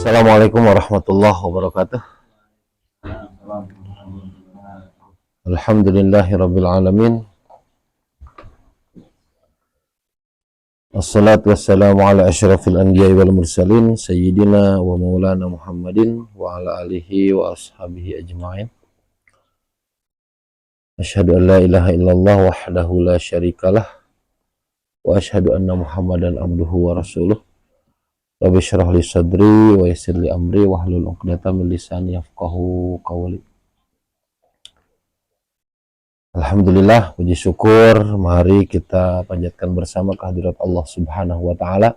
Assalamualaikum warahmatullahi wabarakatuh. Alhamdulillahirabbil alamin. Wassalatu wassalamu ala asyrafil anbiya'i wal mursalin sayyidina wa maulana Muhammadin wa ala alihi wa ashabihi ajma'in. Asyhadu an la ilaha illallah wahdahu la syarikalah wa asyhadu anna Muhammadan abduhu wa rasuluh. Rabbi syrah li sadri wa yassir li amri wahlul 'uqdatam min lisani yafqahu qawli. Alhamdulillah, puji syukur, mari kita panjatkan bersama kehadirat Allah Subhanahu wa taala.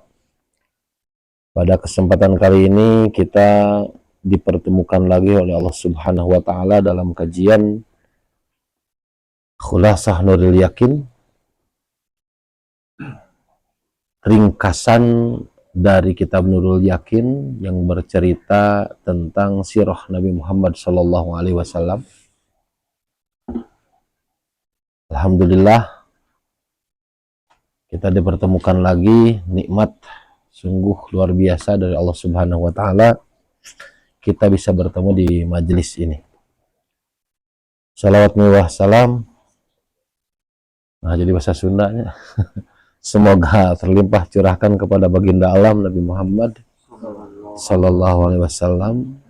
Pada kesempatan kali ini kita dipertemukan lagi oleh Allah Subhanahu wa taala dalam kajian Khulasah Nuril Yakin, ringkasan dari kitab Nurul Yakin yang bercerita tentang sirah Nabi Muhammad sallallahu alaihi wasallam. Alhamdulillah, kita dipertemukan lagi, nikmat sungguh luar biasa dari Allah Subhanahu wa taala. Kita bisa bertemu di majelis ini. Salawat wa salam. Nah, jadi bahasa Sundanya. Semoga terlimpah curahkan kepada baginda alam Nabi Muhammad sallallahu alaihi wasallam,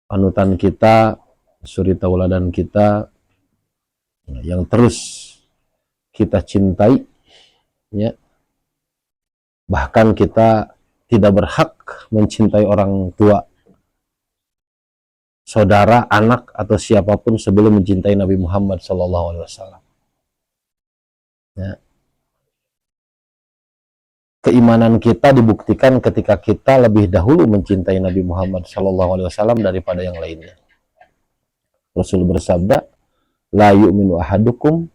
panutan kita, suri tauladan kita yang terus kita cintai, ya. Bahkan kita tidak berhak mencintai orang tua, saudara, anak atau siapapun sebelum mencintai Nabi Muhammad sallallahu alaihi wasallam. Ya. Keimanan kita dibuktikan ketika kita lebih dahulu mencintai Nabi Muhammad SAW daripada yang lainnya. Rasul bersabda, la yu'minu ahadukum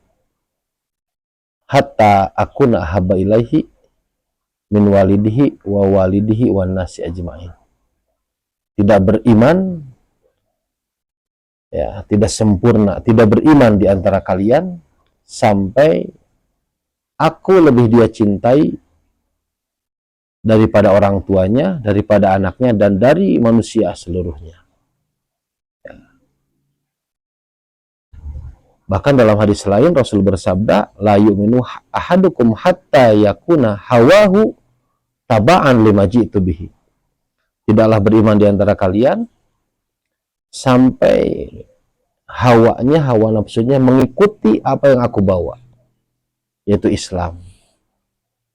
hatta akuna ahabba ilaihi min walidihi wa walidihi wan nasi ajma'in. Tidak beriman, ya, tidak sempurna, tidak beriman di antara kalian sampai aku lebih dia cintai daripada orang tuanya, daripada anaknya, dan dari manusia seluruhnya. Ya. Bahkan dalam hadis lain Rasul bersabda, la yu'minu ahadukum hatta yakuna hawahu taba'an lima ji'tu bihi. Tidaklah beriman di antara kalian sampai hawanya, hawa nafsunya mengikuti apa yang aku bawa, yaitu Islam.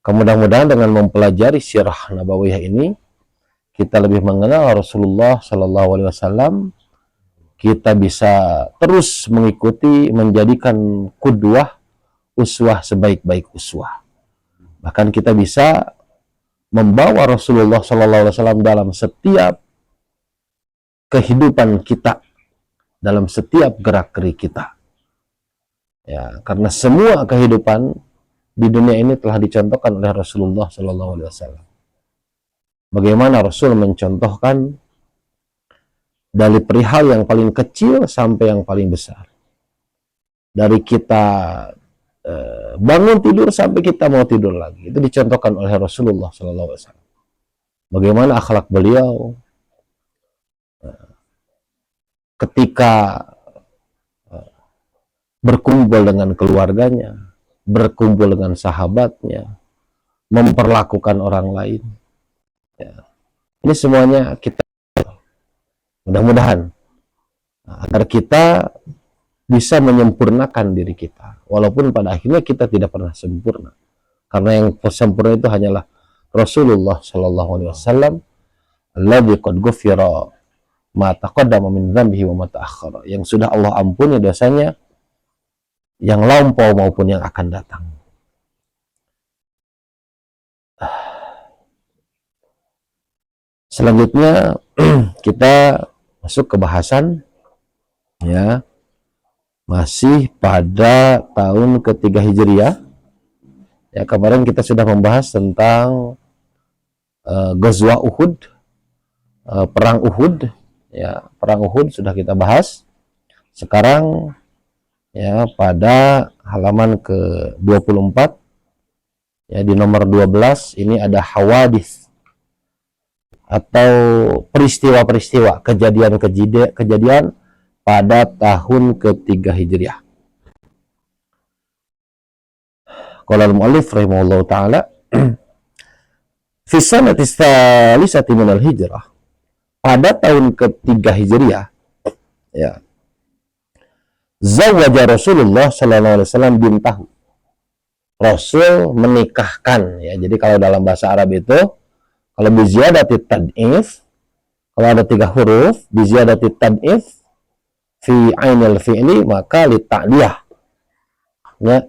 Mudah-mudahan dengan mempelajari sirah nabawiyah ini, kita lebih mengenal Rasulullah Sallallahu Alaihi Wasallam. Kita bisa terus mengikuti, menjadikan qudwah, uswah sebaik-baik uswah. Bahkan kita bisa membawa Rasulullah Sallallahu Alaihi Wasallam dalam setiap kehidupan kita, dalam setiap gerak-gerik kita. Ya, karena semua kehidupan di dunia ini telah dicontohkan oleh Rasulullah Sallallahu Alaihi Wasallam. Bagaimana Rasul mencontohkan dari perihal yang paling kecil sampai yang paling besar. Dari kita bangun tidur sampai kita mau tidur lagi, itu dicontohkan oleh Rasulullah Sallallahu Alaihi Wasallam. Bagaimana akhlak beliau ketika berkumpul dengan keluarganya, berkumpul dengan sahabatnya, memperlakukan orang lain. Ya. Ini semuanya kita mudah-mudahan agar kita bisa menyempurnakan diri kita, walaupun pada akhirnya kita tidak pernah sempurna, karena yang sempurna itu hanyalah Rasulullah Sallallahu Alaihi Wasallam, alladzi qad ghufira ma taqaddama min dzambihi wa ma ta'akhkhara, yang sudah Allah ampuni dosanya yang lampau maupun yang akan datang. Selanjutnya kita masuk ke bahasan, ya, masih pada tahun ketiga Hijriah. Ya, kemarin kita sudah membahas tentang Ghazwa Uhud, perang Uhud. Ya, perang Uhud sudah kita bahas. Sekarang, ya, pada halaman ke-24, ya, di nomor 12 ini ada hawadis. atau peristiwa-peristiwa, kejadian pada tahun ketiga Hijriah. Qala al-mu'allif rahimahullahu ta'ala fi sanati tsalisati min al-hijrah, pada tahun ketiga Hijriah, ya, zawwaja Rasulullah sallallahu alaihi wasallam bintahu, Rasul menikahkan, ya. Jadi kalau dalam bahasa Arab itu kalau biziyadati tad'if, kalau ada 3 huruf biziyadati tad'if fi ainil fi'li maka li ta'liyah, ya.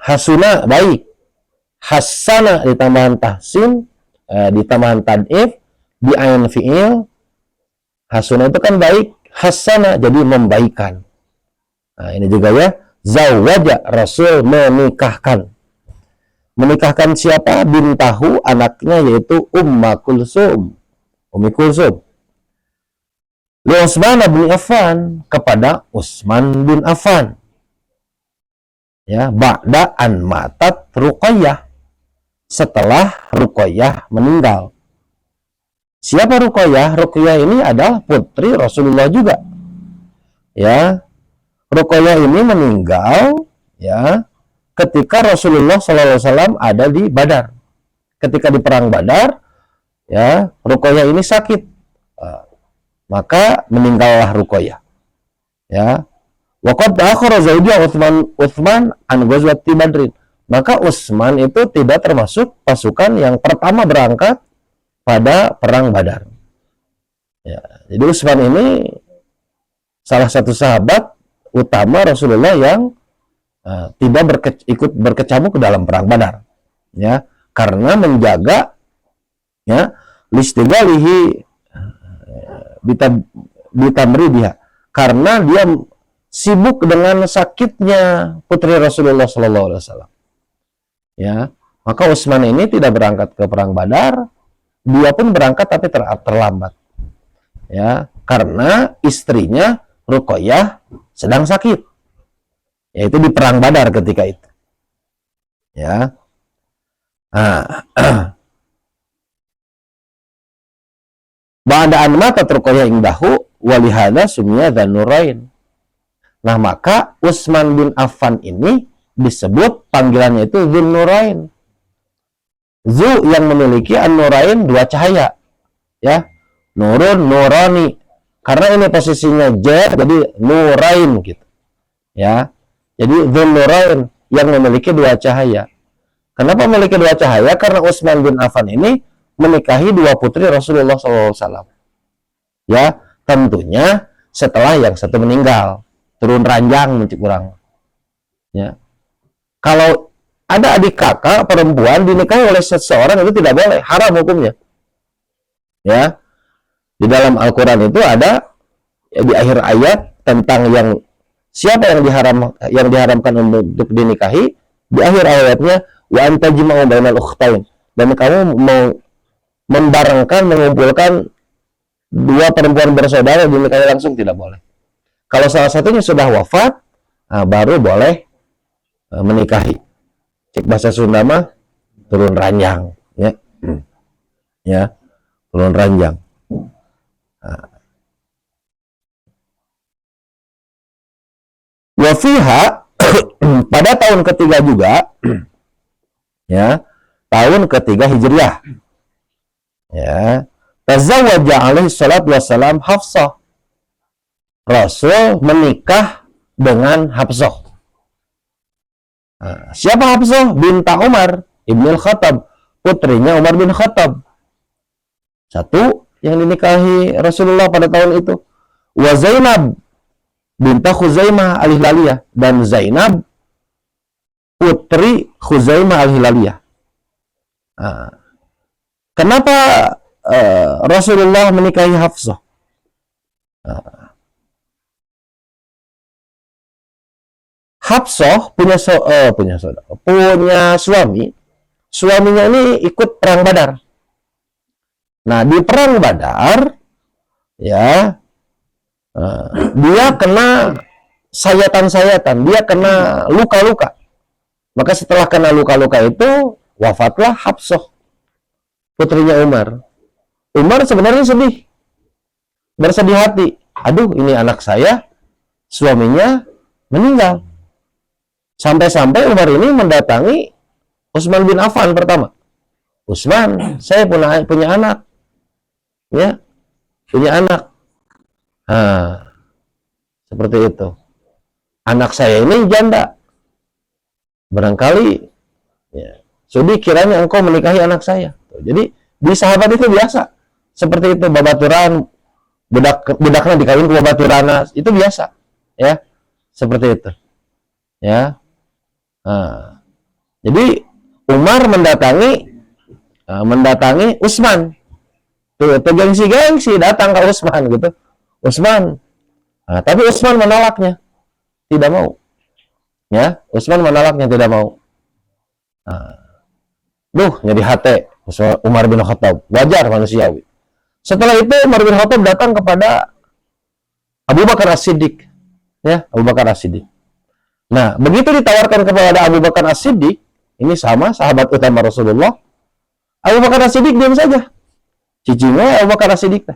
Hasuna baik, hasana ditambahan tahsin, ditambahan tad'if, di ain fi'il. Hasuna itu kan baik, hasana jadi membaikan. Nah, ini juga ya, zawaja, Rasul menikahkan. Menikahkan siapa? Bintahu, anaknya, yaitu Ummu Kulsum, Ummi Kulsum. Li Utsman bin Affan, kepada Utsman bin Affan. Ya, ba'da an matat Ruqayyah, setelah Ruqayyah meninggal. Siapa Ruqayyah? Ruqayyah ini adalah putri Rasulullah juga. Ya, Ruqayyah ini meninggal, ya, ketika Rasulullah SAW ada di Badar. Ketika di perang Badar, ya, Ruqayyah ini sakit, maka meninggallah Ruqayyah. Ya, waqad akhara zawjuha Utsman an ghazwati Badrin. Maka Utsman itu tidak termasuk pasukan yang pertama berangkat pada perang Badar. Ya, jadi Utsman ini salah satu sahabat utama Rasulullah yang tidak ikut berkecamuk ke dalam perang Badar, ya, karena menjaga, ya, listigalihi bitamridiha, karena dia sibuk dengan sakitnya putri Rasulullah SAW. Ya, maka Utsman ini tidak berangkat ke perang Badar. Dia pun berangkat tapi terlambat. Ya, karena istrinya Ruqayyah sedang sakit. Yaitu di perang Badar ketika itu. Ya. Ba'da an matat Ruqayyah indahu wa lihadza summiya dzan-nurain. Nah, maka Utsman bin Affan ini disebut panggilannya itu Dzun-Nurain. Zu yang memiliki an-nurain, 2 cahaya. Ya. Nurun, nurani. Karena ini posisinya jar, jadi nurain gitu. Ya. Jadi Dzun-Nurain yang memiliki 2 cahaya. Kenapa memiliki 2 cahaya? Karena Utsman bin Affan ini menikahi 2 putri Rasulullah SAW. Ya, tentunya setelah yang satu meninggal. Turun ranjang mencik kurang. Ya. Kalau ada adik kakak perempuan dinikahi oleh seseorang, itu tidak boleh, haram hukumnya. Ya. Di dalam Al-Qur'an itu ada, ya, di akhir ayat tentang yang siapa yang diharamkan untuk dinikahi. Di akhir ayatnya, wa antajma'u bainal ukhtain, dan kamu mau mengumpulkan 2 perempuan bersaudara dinikahi langsung, tidak boleh. Kalau salah satunya sudah wafat, baru boleh menikahi. Cek bahasa Sunda mah turun ranjang, ya. Ya, turun ranjang. Wa fiha pada tahun ketiga juga, ya, tahun ketiga Hijriah. Ya, tazawwaja alaihi salatu wassalam Hafsah. Rasul menikah dengan Hafsah. Siapa Hafsah? Binta Umar ibn al-Khattab, putrinya Umar bin Khattab. Satu yang dinikahi Rasulullah pada tahun itu. Wa Zainab binta Khuzaimah al-Hilaliyah, dan Zainab putri Khuzaimah al-Hilaliyah. Kenapa Rasulullah menikahi Hafsah? Hafsah punya suami. Suaminya ini ikut perang Badar. Nah, di perang Badar, ya, dia kena sayatan-sayatan, dia kena luka-luka. Maka setelah kena luka-luka itu, wafatlah Hafsah. putrinya Umar. Umar sebenarnya sedih, bersedih hati. Aduh, ini anak saya, suaminya meninggal. Sampai-sampai Umar ini mendatangi Utsman bin Affan pertama. Utsman, saya punya anak, ya, punya anak. Nah, seperti itu. Anak saya ini janda. Barangkali, ya, sudi kiranya engkau menikahi anak saya. Jadi di sahabat itu biasa. Seperti itu, babaturan, budaknya dikawin ke babaturana, itu biasa, ya, seperti itu, ya. Nah, jadi Umar mendatangi Utsman, tuh gengsi datang ke Utsman gitu, Utsman. Nah, tapi Utsman menolaknya, tidak mau, ya, Utsman menolaknya, tidak mau. Nah, jadi hati Umar bin Khattab, wajar manusiawi. Setelah itu Umar bin Khattab datang kepada Abu Bakar As-Siddiq, ya, Abu Bakar As-Siddiq. Nah, begitu ditawarkan kepada Abu Bakar As-Siddiq, ini sama sahabat utama Rasulullah, Abu Bakar As-Siddiq diam saja. Cicinya Abu Bakar As-Siddiq. Nah,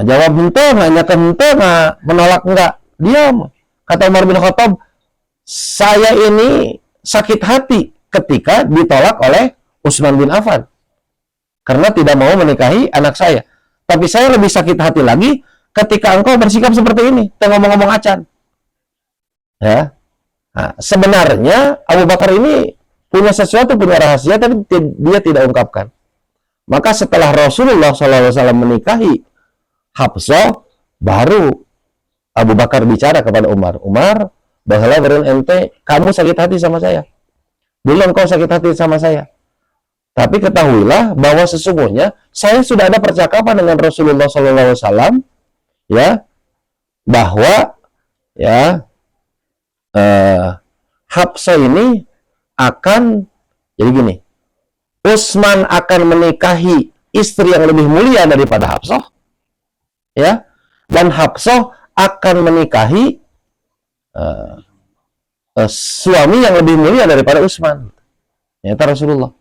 jawab hente, nanya ke hente, menolak enggak, diam. Kata Umar bin Khattab, saya ini sakit hati ketika ditolak oleh Utsman bin Affan karena tidak mau menikahi anak saya. Tapi saya lebih sakit hati lagi ketika engkau bersikap seperti ini, ngomong-ngomong acan. Ya. Nah, sebenarnya Abu Bakar ini punya sesuatu, punya rahasia, tapi dia tidak ungkapkan. Maka setelah Rasulullah SAW menikahi Hafsah, baru Abu Bakar bicara kepada Umar, Umar, bahwa beren ente, kamu sakit hati sama saya. Dulu engkau sakit hati sama saya. Tapi ketahuilah bahwa sesungguhnya saya sudah ada percakapan dengan Rasulullah SAW, ya, bahwa, ya, Hafsah ini akan, jadi gini, Utsman akan menikahi istri yang lebih mulia daripada Hafsah, ya, dan Hafsah akan menikahi suami yang lebih mulia daripada Utsman, ya, Rasulullah.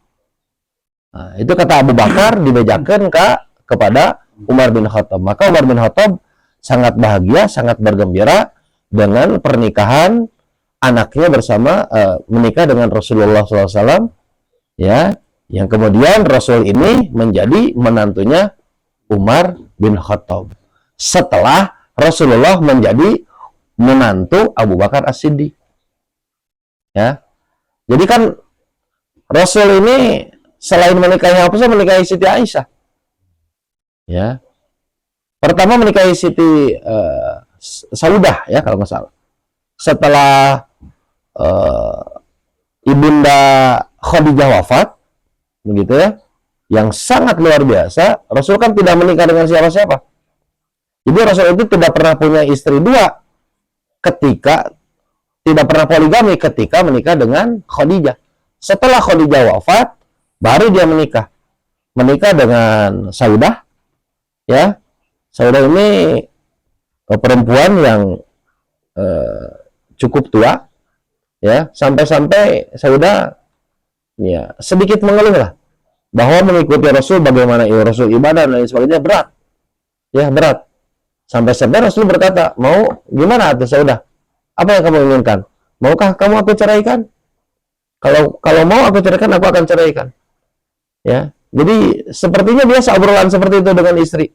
Nah, itu kata Abu Bakar dibejakan kepada Umar bin Khattab. Maka Umar bin Khattab sangat bahagia, sangat bergembira dengan pernikahan anaknya bersama menikah dengan Rasulullah SAW, ya, yang kemudian Rasul ini menjadi menantunya Umar bin Khattab setelah Rasulullah menjadi menantu Abu Bakar As-Siddiq, ya. Jadi kan Rasul ini selain menikahi Hafsah, menikahi Siti Aisyah, ya. Pertama menikahi Siti Saudah, ya, kalau nggak salah. Setelah ibunda Khadijah wafat, begitu, ya, yang sangat luar biasa. Rasul kan tidak menikah dengan siapa-siapa. Jadi Rasul itu tidak pernah punya istri dua, ketika tidak pernah poligami ketika menikah dengan Khadijah. Setelah Khadijah wafat, baru dia menikah dengan Saudah, ya. Saudah ini perempuan yang cukup tua, ya, sampai-sampai Saudah, ya, sedikit mengeluh lah bahwa mengikuti Rasul, bagaimana Rasul ibadah dan lain sebagainya berat, ya, berat. Sampai-sampai Rasul berkata, mau gimana tuh Saudah? Apa yang kamu inginkan? Maukah kamu aku ceraikan? Kalau mau aku ceraikan, aku akan ceraikan. Ya, jadi sepertinya biasa obrolan seperti itu dengan istri,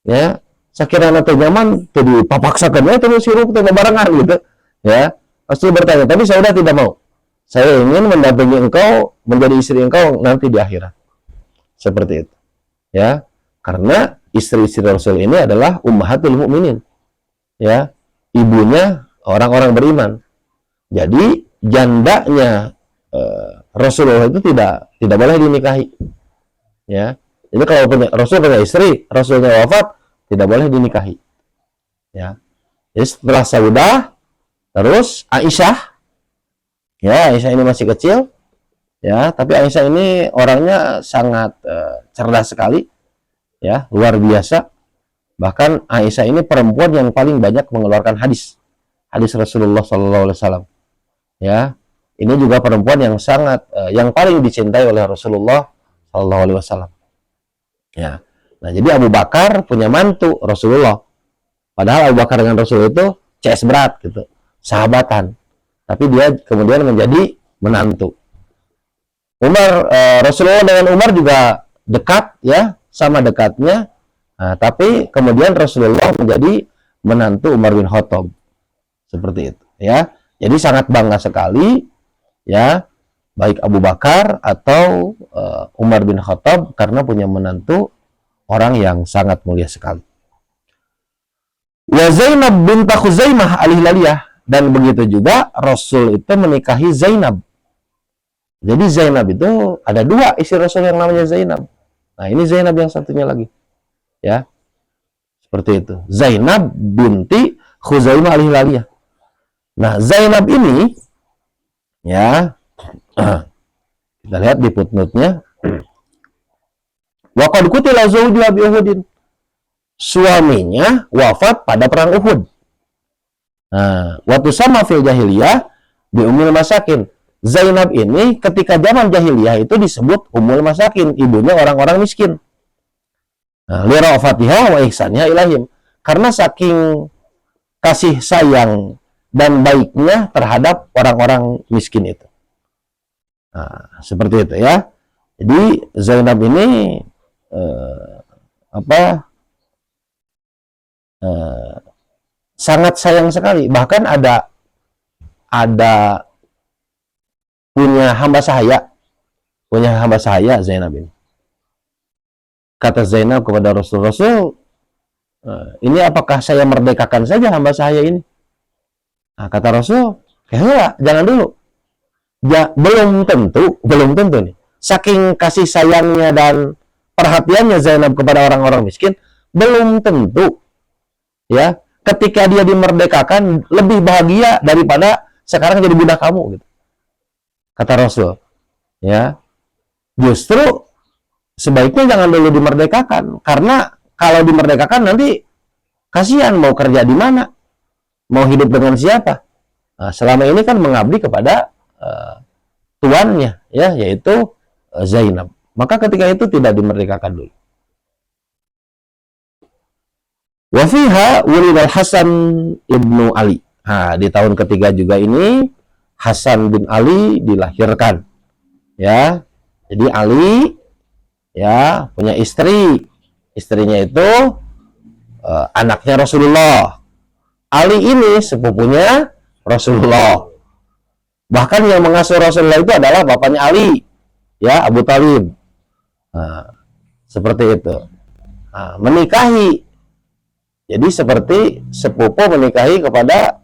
ya. Sakirana teh nyaman tuh dipapaksakan, ya, terus sirup teh barengan gitu, ya. Rasul bertanya, tapi Saudah tidak mau. Saya ingin mendampingi engkau menjadi istri engkau nanti di akhirat. Seperti itu, ya. Karena istri-istri Rasul ini adalah ummahatul mukminin, ya, ibunya orang-orang beriman. Jadi jandanya Rasulullah itu tidak boleh dinikahi, ya. Jadi kalau Rasul punya istri, Rasulnya wafat, tidak boleh dinikahi, ya. Jadi setelah Saudah, terus Aisyah, ya, Aisyah ini masih kecil, ya, tapi Aisyah ini orangnya sangat cerdas sekali, ya, luar biasa. Bahkan Aisyah ini perempuan yang paling banyak mengeluarkan hadis Rasulullah SAW, ya. ini juga perempuan yang sangat yang paling dicintai oleh Rasulullah Shallallahu Alaihi Wasallam. Ya, nah jadi Abu Bakar punya mantu Rasulullah. Padahal Abu Bakar dengan Rasul itu CS berat gitu, sahabatan. Tapi dia kemudian menjadi menantu. Rasulullah dengan Umar juga dekat ya, sama dekatnya. Nah, tapi kemudian Rasulullah menjadi menantu Umar bin Khattab. Seperti itu ya. Jadi sangat bangga sekali ya, baik Abu Bakar atau Umar bin Khattab karena punya menantu orang yang sangat mulia sekali. Wa Zainab binta Khuzaimah al-Hilaliyah, dan begitu juga Rasul itu menikahi Zainab. Jadi Zainab itu ada dua istri Rasul yang namanya Zainab. Nah, ini Zainab yang satunya lagi. Ya. Seperti itu. Zainab binti Khuzaimah al-Hilaliyah. Nah, Zainab ini ya, kita lihat di footnote-nya. Wa qad qutila zawjuha bi Uhudin. Suaminya wafat pada perang Uhud. Nah, waktu sama fil jahiliyah di Ummul Masakin. Zainab ini ketika zaman jahiliyah itu disebut Ummul Masakin, ibunya orang-orang miskin. Nah, li ra'fatiha wa ihsanha ilahim. Karena saking kasih sayang dan baiknya terhadap orang-orang miskin itu. Nah, seperti itu ya. Jadi Zainab ini sangat sayang sekali. Bahkan ada punya hamba sahaya Zainab ini. Kata Zainab kepada Rasul, ini apakah saya merdekakan saja hamba sahaya ini? Nah, kata Rasul, enggak, jangan dulu. Ya, belum tentu nih. Saking kasih sayangnya dan perhatiannya Zainab kepada orang-orang miskin, belum tentu ya ketika dia dimerdekakan lebih bahagia daripada sekarang jadi budak kamu gitu. Kata Rasul, ya. Justru sebaiknya jangan dulu dimerdekakan, karena kalau dimerdekakan nanti kasihan, mau kerja di mana, mau hidup dengan siapa. Nah, selama ini kan mengabdi kepada tuannya, ya, yaitu Zainab. Maka ketika itu tidak dimerdekakan dulu. Wa fiha wulidal Hasan ibnu Ali. Nah, di tahun ketiga juga ini Hasan bin Ali dilahirkan. Ya. Jadi Ali ya punya istri. Istrinya itu anaknya Rasulullah. Ali ini sepupunya Rasulullah. Bahkan yang mengasuh Rasulullah itu adalah bapaknya Ali, ya, Abu Thalib. Nah, seperti itu. Nah, menikahi. Jadi seperti sepupu menikahi kepada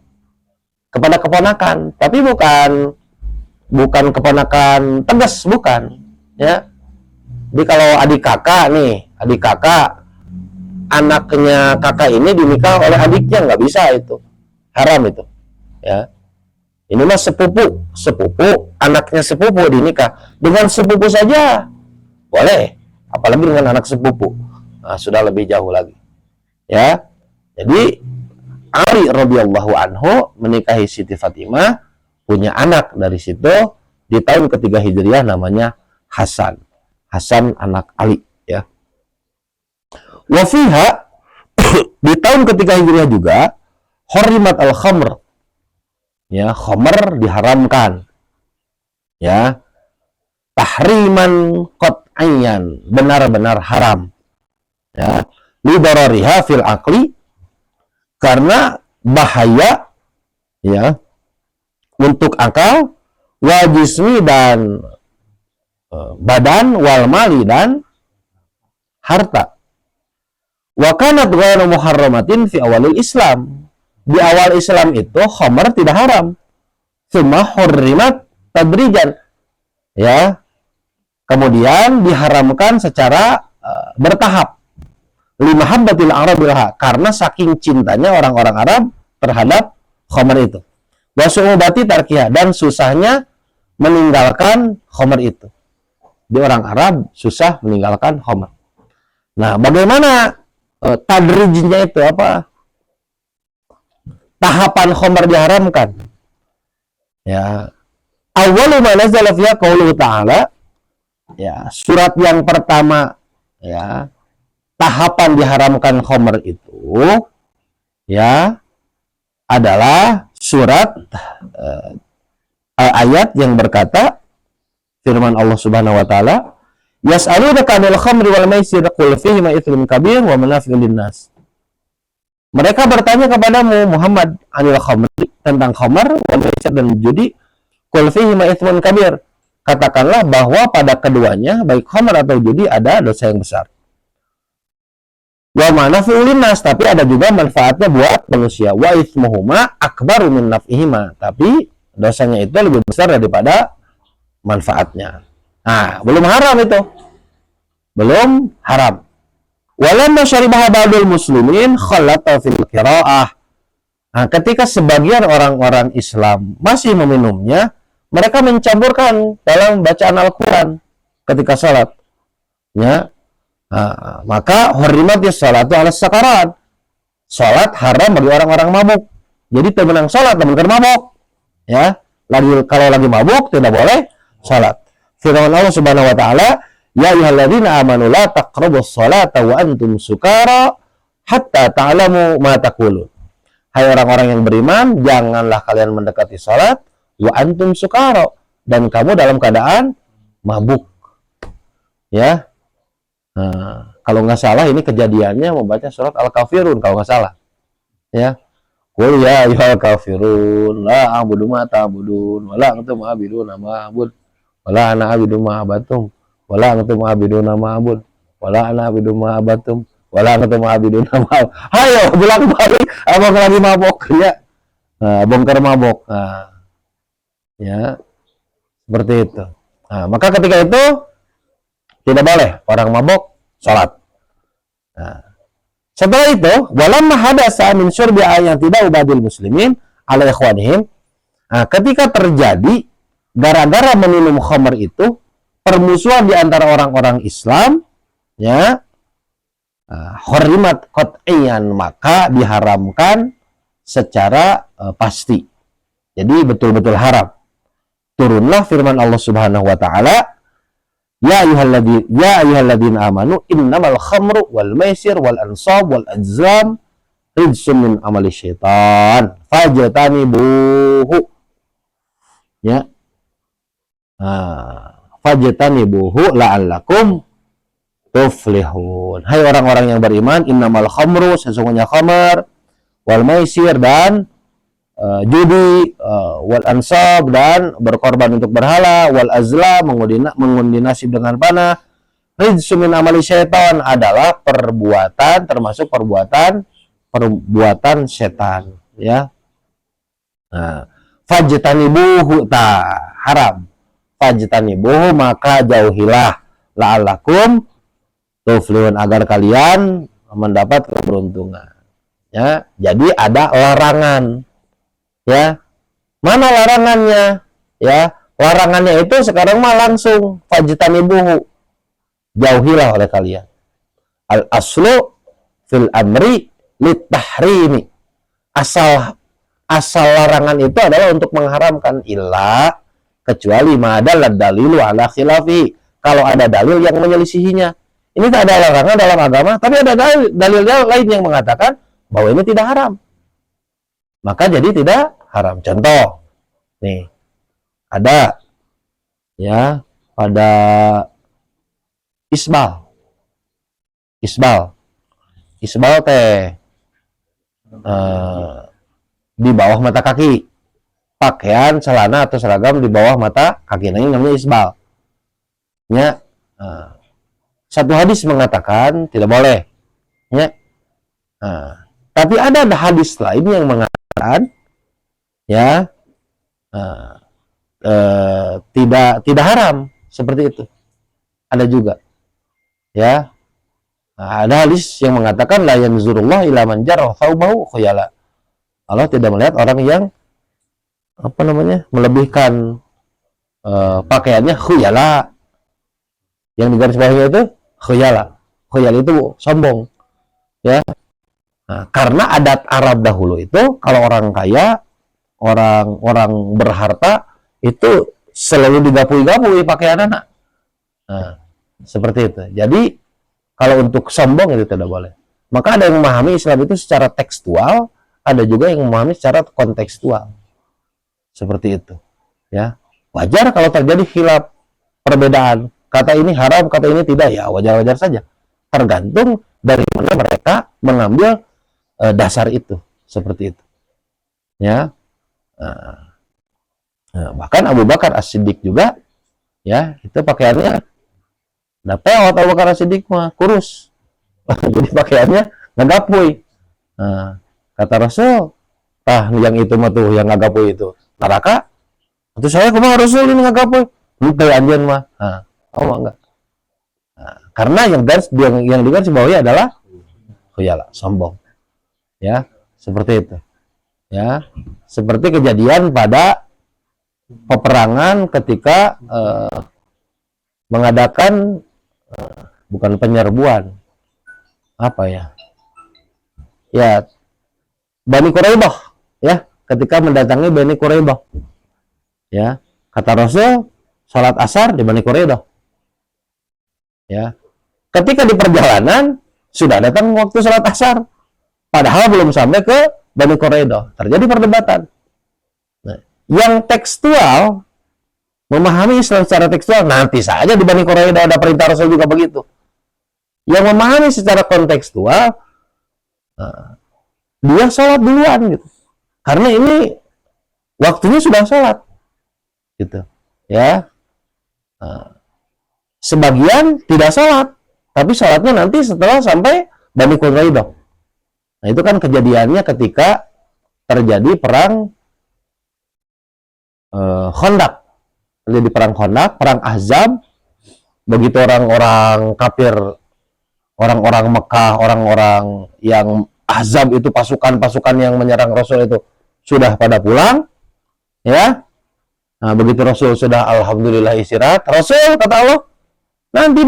keponakan, tapi bukan keponakan tegas, bukan, ya. Jadi kalau adik kakak, anaknya kakak ini dinikah oleh adiknya, nggak bisa, itu haram itu, ya. Ini mah sepupu, anaknya sepupu dinikah. Dengan sepupu saja boleh, apalagi dengan anak sepupu. Nah, sudah lebih jauh lagi. Ya. Jadi Ali radhiyallahu anhu menikahi Siti Fatimah, punya anak dari situ di tahun ketiga Hijriah namanya Hasan. Hasan anak Ali, ya. Wa fiha di tahun ketiga Hijriah juga hurimat al-khamr. Ya, khamr diharamkan. Ya. Tahriman qat'iyyan, benar-benar haram. Ya. Li darariha fil aqli, karena bahaya ya untuk akal, wa jismi dan badan, wal mali dan harta. Wa kanat ghairu muharramatin fi awalil Islam. Di awal Islam itu khamr tidak haram. Tsumma hurrimat tadrijan. Ya. Kemudian diharamkan secara bertahap. Limahabbatil Arab laha, karena saking cintanya orang-orang Arab terhadap khamr itu. Wa su'ubati tarkiha, dan susahnya meninggalkan khamr itu. Di orang Arab susah meninggalkan khamr. Nah, bagaimana tadrijnya itu, apa? Tahapan khamr diharamkan. Ya. Awwalu ma nazala fiha qauluhu ta'ala, ya, surat yang pertama, ya, tahapan diharamkan khamr itu, ya, adalah surat ayat yang berkata, firman Allah Subhanahu wa taala, yas'alunaka 'anil khamri wal maisir qul fihima itsmun kabir wa manafi'u lin-nas. Mereka bertanya kepadamu Muhammad anil khamri, tentang khamar wal maisir dan judi, qul fihima itsmun kabir. Katakanlah bahwa pada keduanya baik khamar atau judi ada dosa yang besar. Wa manafi'u lin-nas, tapi ada juga manfaatnya buat manusia. Wa itsmuhuma akbaru min naf'ihima, tapi dosanya itu lebih besar daripada manfaatnya. Nah, belum haram itu. Belum haram. Walamma syaribaha ba'dul muslimin khalata fil qiraah. Nah, ketika sebagian orang-orang Islam masih meminumnya, mereka mencampurkan dalam bacaan Al-Qur'an ketika salat. Ya. Nah, maka hurrimatis salatu ala sakarat. Salat haram bagi orang-orang mabuk. Jadi temenang salat, temen mabuk. Ya, kalau lagi mabuk tidak boleh salat. Firman Allah Subhanahu wa taala, ya ayyuhalladzina amanu la taqrabus salata wa antum sukara hatta ta'lamu ma taqulun. Hai orang-orang yang beriman, janganlah kalian mendekati salat wa antum sukara, dan kamu dalam keadaan mabuk. Ya. Nah, kalau nggak salah ini kejadiannya membaca surat Al-Kafirun kalau nggak salah. Ya. Qul ya ayyuhal kafirun la a'budu ma ta'budun wa la antum a'buduna ma a'bud wa la ana a'budu ma abatum wa la antum a'buduna ma a'bud wa la ana a'budu ma abatum wa la antum a'buduna ma. Ayo bilang balik abang lagi mabok ya. Nah, bongkar mabok. Nah, ya. Seperti itu. Nah, maka ketika itu tidak boleh orang mabok salat. Nah, setelah itu, walamma hadasa min syurbi yang tidak ubadil muslimin ala ikhwanihim. Nah, ketika terjadi gara-gara meminum khamr itu permusuhan di antara orang-orang Islam, ya, hurrimat qat'iyan, maka diharamkan secara pasti. Jadi betul-betul haram. Turunlah firman Allah Subhanahu wa taala, ya ayyuhalladzina amanu innamal khamru wal maisir wal ansab wal azlam rijsun min amali syaitan fajtanibuhu. Ya. Fajtanibuhu la'allakum tuflihun. Hai orang-orang yang beriman, innamal khamru, sesungguhnya khamar, wal maisir dan judi, wal ansab dan berkorban untuk berhala, wal azla mengundi nasib dengan panah, rijsun min amali syaitan adalah perbuatan, termasuk perbuatan setan, ya. Nah, fajtanibuhu haram. Fajtanibuhu maka jauhilah, la'allakum tuflihun, agar kalian mendapat keberuntungan. Ya, jadi ada larangan. Ya, mana larangannya? Ya, larangannya itu sekarang mah langsung fajtanibuhu, jauhilah oleh kalian. Al aslu fil amri litahrimi. Asal larangan itu adalah untuk mengharamkan, illa kecuali madal dalilu ala khilafi. Kalau ada dalil yang menyelisihinya. Ini tak ada larangan dalam agama, tapi ada dalil lain yang mengatakan bahwa ini tidak haram. Maka jadi tidak haram. Contoh, nih, ada, ya, pada isbal teh di bawah mata kaki, pakaian, celana atau seragam di bawah mata kaki, ini namanya isbal. Ya, satu hadis mengatakan tidak boleh, ya. Tapi ada hadis lain yang mengatakan, ya, tidak haram seperti itu. Ada juga, ya. Ada hadis yang mengatakan la yanzurullah ila man jarra thawbahu khuyala. Allah tidak melihat orang yang melebihkan pakaiannya khuyala. Yang di garis bawahnya itu khuyala. Khuyala itu sombong, ya. Nah, karena adat Arab dahulu itu kalau orang kaya, orang berharta itu selalu digapui-gapui pakaian anak. Nah, seperti itu. Jadi kalau untuk sombong itu tidak boleh. Maka ada yang memahami Islam itu secara tekstual, ada juga yang memahami secara kontekstual. Seperti itu. Ya, wajar kalau terjadi khilaf, perbedaan. Kata ini haram, kata ini tidak, ya wajar-wajar saja. Tergantung dari mana mereka mengambil dasar itu, seperti itu. Ya, bahkan Abu Bakar As-Siddiq juga, ya itu pakaiannya, nah peot Abu Bakar As-Siddiq mah kurus, jadi pakaiannya ngagapui. Kata Rasul, yang itu mah tuh, yang ngagapui itu neraka. Itu saya kumaha Rasul ini ngagapui, lupa anjeun mah. Oh enggak. Karena yang digaris bawahi adalah khuyala, sombong. Ya, seperti itu. Ya, seperti kejadian pada peperangan ketika mengadakan bukan penyerbuan, apa ya? Ya, Bani Quraidah, ya, ketika mendatangi Bani Quraidah. Ya, kata Rasul, salat asar di Bani Quraidah. Ya, ketika di perjalanan sudah datang waktu salat asar, padahal belum sampai ke Bani Quraidah. Terjadi perdebatan. Nah, yang tekstual memahami Islam secara tekstual, nanti saja di Bani Quraidah ada perintah Rasul juga begitu. Yang memahami secara kontekstual, dia sholat duluan gitu. Karena ini waktunya sudah sholat, gitu. Ya. Sebagian tidak sholat, tapi sholatnya nanti setelah sampai Bani Quraidah. Nah, itu kan kejadiannya ketika terjadi perang Khandaq. Terjadi perang Khandaq, perang Ahzab. Begitu orang-orang kafir, orang-orang Mekah, orang-orang yang Ahzab itu, pasukan-pasukan yang menyerang Rasul itu sudah pada pulang, ya. Nah, begitu Rasul sudah alhamdulillah istirahat, Rasul kata Allah, nanti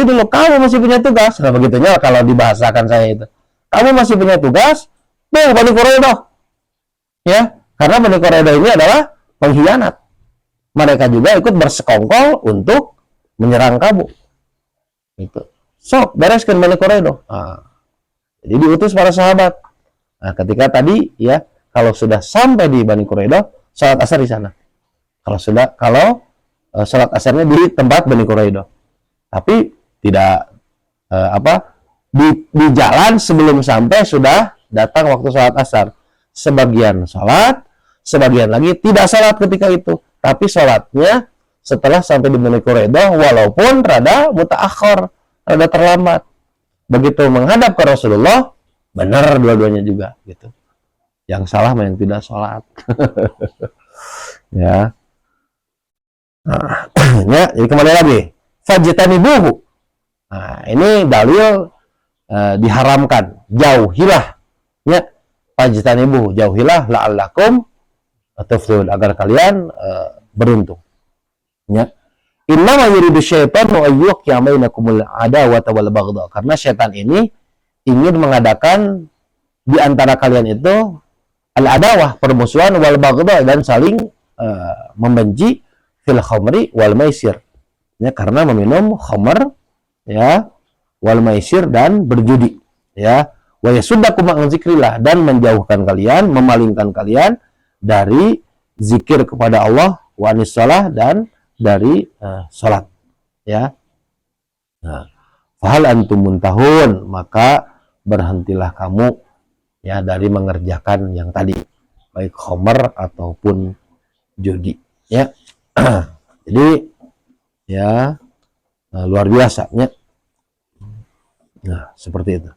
dulu, kamu masih punya tugas. Nah, begitunya kalau dibahasakan saya itu, kamu masih punya tugas, Bani Quraidah, ya, karena Bani Quraidah ini adalah pengkhianat. Mereka juga ikut bersekongkol untuk menyerang kamu. Itu. Sok, bereskan Bani Quraidah. Jadi diutus para sahabat. Nah, ketika tadi, ya, kalau sudah sampai di Bani Quraidah, salat asar di sana. Kalau salat asarnya di tempat Bani Quraidah. Tapi tidak di jalan sebelum sampai sudah datang waktu salat asar. Sebagian salat, sebagian lagi tidak salat ketika itu, tapi salatnya setelah sampai di Bani Quraidah, walaupun rada mutaakhir, rada terlambat. Begitu menghadap ke Rasulullah, benar dua-duanya juga gitu. Yang salah mah yang tidak salat. Ya. Nah, ya, jadi kembali lagi. Fajtanibuhu. Nah, ini dalil diharamkan. Jauhilah. Ya. Fajtanibuhu, jauhilah la'allakum tuflihun, agar kalian beruntung. Ya. Innama yuridu syaitanu ayyuqi'a bainakumul adawata wal baghdha. Karena syaitan ini ingin mengadakan di antara kalian itu al-adawah, permusuhan, wal baghdha, dan saling membenci, fil khamri wal maisir. Ya, karena meminum khamr, ya, wal maisir, dan berjudi, ya. Wa yasuddakum an zikrillah, dan menjauhkan kalian, memalingkan kalian dari zikir kepada Allah, wa anis shalah, dan dari salat, ya. Nah, fahal antum muntahun, maka berhentilah kamu, ya, dari mengerjakan yang tadi, baik khamr ataupun judi, ya. Jadi, ya, luar biasa, ya. Nah, seperti itu.